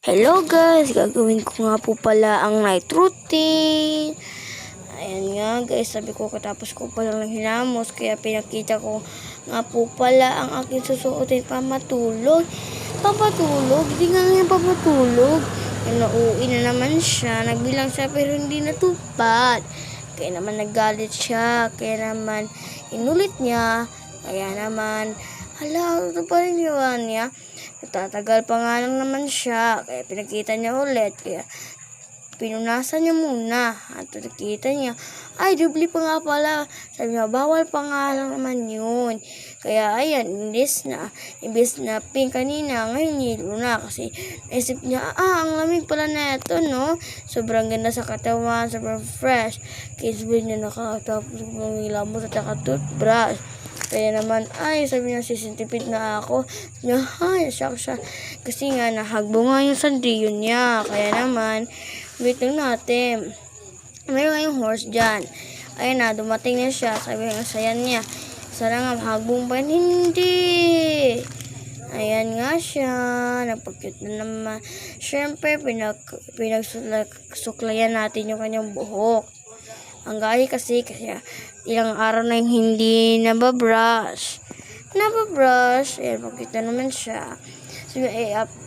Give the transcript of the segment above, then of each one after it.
Hello guys, gagawin ko nga po pala ang night routine. Ayan nga guys, sabi ko katapos ko pa lang hinamos, kaya pinakita ko nga po pala ang aking susuotin pamatulog. Pamatulog? Hindi nga ngayon pamatulog. Nauwi na naman siya, nagbilang siya pero hindi natupad. Kaya naman naggalit siya, kaya naman inulit niya, kaya naman hala, ito pa rin yun niya. Tatagal pa nga lang naman siya. Kaya pinakita niya ulit. Kaya pinunasan niya muna. At nakita niya, ay, dubli pa nga pala. Sabi niya, bawal pa nga lang naman yun. Kaya ayan, imbis na pink kanina, ngayon yellow na. Kasi naisip niya, ang lamig pala na ito, no? Sobrang ganda sa katawan, sobrang fresh. Kaya sabi niya, nakatapos ng ilamos at toothbrush. Kaya naman, ay, sabi niya, sisintipid na ako. Sabi niya, ay, shock siya. Kasi nga, nahagbo nga yung sandriyo niya. Kaya naman, wait lang natin. Mayroon nga yung horse dyan. Ayun na, dumating na siya. Sabi niya, saya niya. Sana nga, mahagbong pa. Hindi. Ayan nga siya. Napag-cute na naman. Siyempre, pinagsuklayan natin yung kanyang buhok. Ang gaya kasi ilang araw na yung hindi nababrush. Ayan, makita naman siya.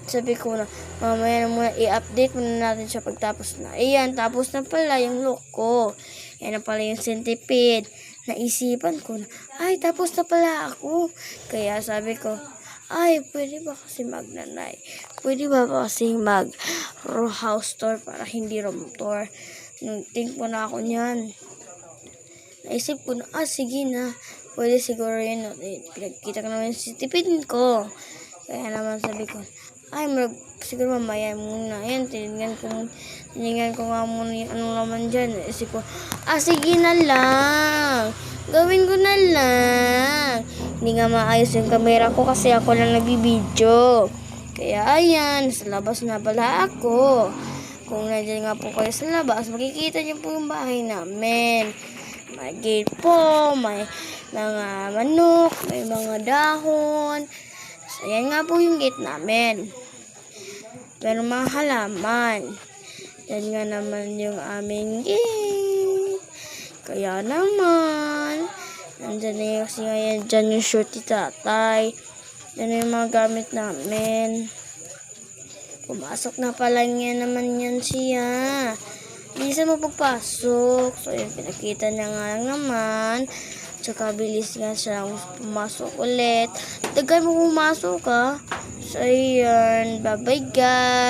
Sabi ko na, mamaya na muna, i-update muna natin siya pagtapos na. Ayan, tapos na pala yung look ko. Ayan na pala yung centipede. Naisipan ko na, ay, tapos na pala ako. Kaya sabi ko, ay, pwede ba kasi magnanay? Pwede ba kasi house tour para hindi room tour? Think po na ako niyan. Naisip ko na, sige na. Pwede siguro yun. Pinagkita ko naman yung sitipid ko. Kaya naman sabi ko, ay, siguro mamaya muna. Ayan, tinignan ko nga muna yung anong laman dyan. Naisip ko, sige na lang. Gawin ko na lang. Hindi nga maayos yung camera ko kasi ako lang nagbibideo. Kaya ayan, sa labas na pala ako. Kung nandiyan nga po kayo sa labas, makikita niyo po yung bahay namin. May gate po, may mga manok, may mga dahon. So, ayan nga po yung gate namin. Pero mga halaman. Yan nga naman yung aming gate. Kaya naman, nandiyan na yung kasi ngayon dyan yung shirt ni tatay. Yan na yung mga gamit namin. Pumasok na pala niya naman yan siya. Bilisan mo pagpasok. So, yun, pinakita niya nga lang naman. Tsaka, bilis nga siya pumasok ulit. Tagal mo pumasok, ha? So, yun. Bye-bye, guys.